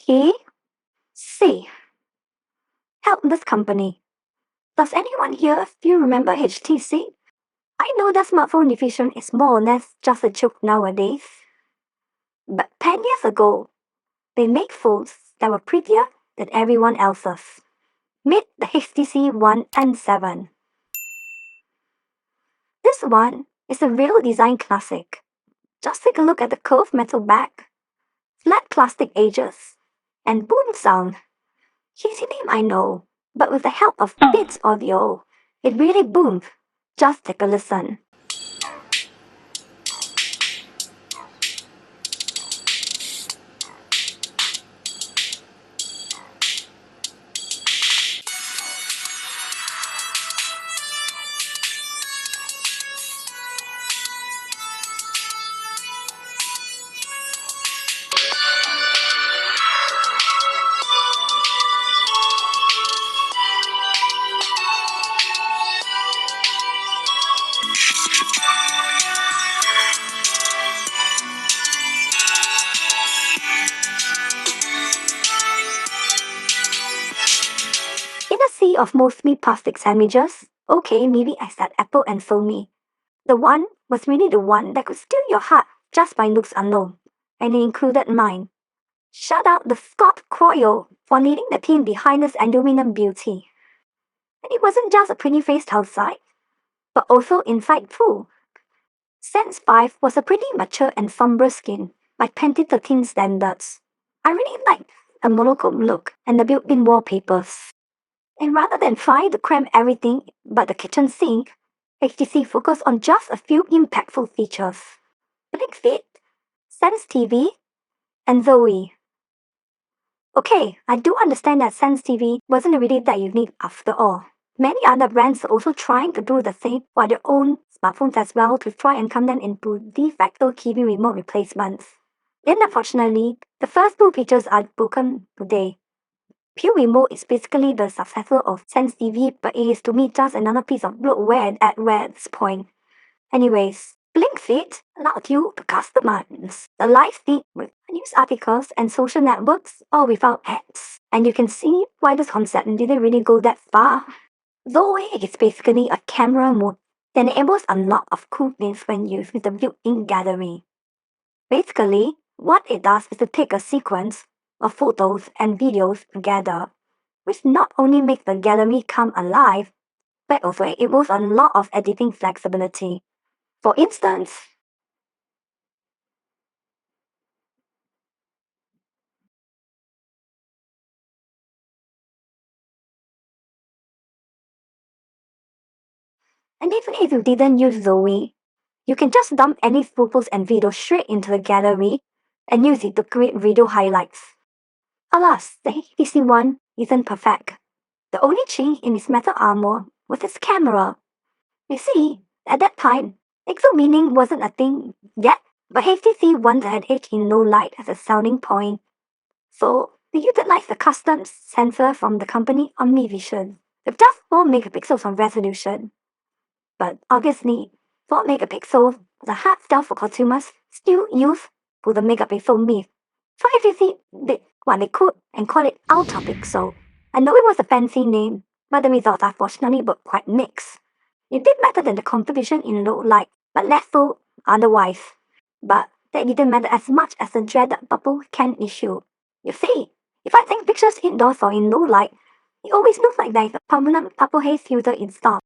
HTC. Help this company. Does anyone here still remember HTC? I know that smartphone division is more or less just a joke nowadays. But 10 years ago, they made phones that were prettier than everyone else's. Meet the HTC One M7. This one is a real design classic. Just take a look at the curved metal back, flat plastic edges, and boom sound. Easy name, I know, but with the help of Beats Audio, it really boomed. Just take a listen. In a sea of mostly plastic sandwiches, okay, maybe I said Apple and Sony. The one was really the one that could steal your heart just by looks alone, and it included mine. Shout out the Scott Croyle for leading the team behind this aluminum beauty. And it wasn't just a pretty face outside, but also inside too. Sense 5 was a pretty mature and somber skin, by 2013 standards. I really liked the monochrome look and the built-in wallpapers. And rather than try to cram everything but the kitchen sink, HTC focused on just a few impactful features. Blink Fit, Sense TV, and Zoe. Okay, I do understand that Sense TV wasn't really that unique after all. Many other brands are also trying to do the same for their own smartphones as well to try and come them into de facto TV remote replacements. Then unfortunately, the first two features are broken today. Pure Remote is basically the successor of Sense TV, but it is to me just another piece of bloatware at this point. Anyways, Blink Fit allowed you to customize the live feed with news articles and social networks, all without ads. And you can see why this concept didn't really go that far. Zoe is basically a camera mode that enables a lot of cool things when used with the built-in gallery. Basically, what it does is to take a sequence of photos and videos together, which not only makes the gallery come alive, but also enables a lot of editing flexibility. For instance, and even if you didn't use Zoe, you can just dump any photos and videos straight into the gallery and use it to create video highlights. Alas, the HTC One isn't perfect. The only change in its metal armor was its camera. You see, at that time, pixel meaning wasn't a thing yet, but HTC One had H in low light as a selling point. So, they utilized the custom sensor from the company OmniVision with just 4 megapixels of resolution. But obviously, 4 megapixels was a hard sell for consumers still use for the megapixel myth. So HTC did what they could and called it Ultra Pixel. I know it was a fancy name, but the results unfortunately were quite mixed. It did better than the competition in low light, but less so otherwise. But that didn't matter as much as the dreaded bubble can issue. You see, if I take pictures indoors or in low light, it always looks like there is a permanent bubble haze filter installed.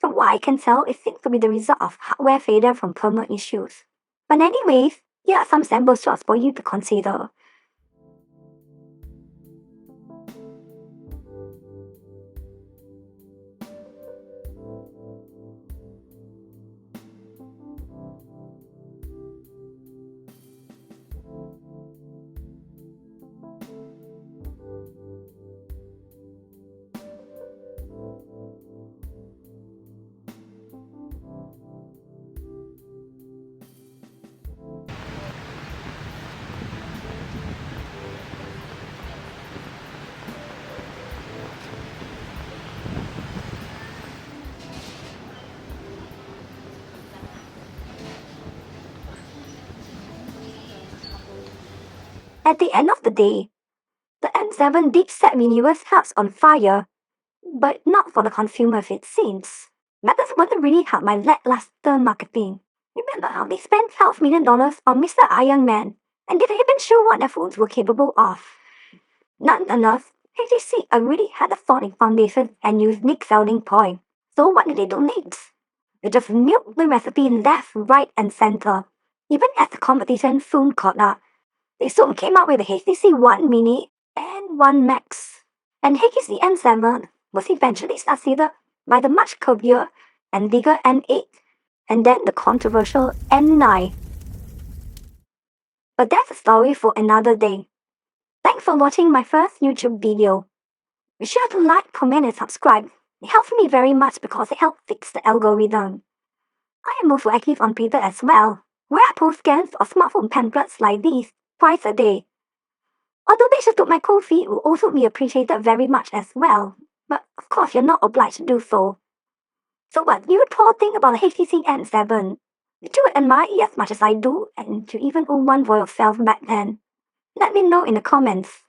From what I can tell, it seems to be the result of hardware failure from thermal issues. But anyways, here are some sample shots for you to consider. At the end of the day, The M7 did set viewers' hearts on fire, but not for the consumer of it seems. Matters wouldn't really help my lackluster marketing. Remember how they spent $12 million on Mr. Iron Man and didn't even show what their phones were capable of. Nonetheless, HTC already had a solid foundation and unique selling point. So what did they do next? They just milked the recipe left, right, and center. Even as the competition soon caught up, they soon came out with the HTC One Mini and One Max. And HTC M7 was eventually succeeded by the much curvier and bigger M8, and then the controversial M9. But that's a story for another day. Thanks for watching my first YouTube video. Be sure to like, comment, and subscribe. It helps me very much because it helps fix the algorithm. I am also active on Twitter as well, where I post scans of smartphone pamphlets like these twice a day. A donation to my co-feed will also be appreciated very much as well, but of course you're not obliged to do so. So what do you all think about the HTC M7? Did you admire it as much as I do, and did you even own one for yourself back then? Let me know in the comments.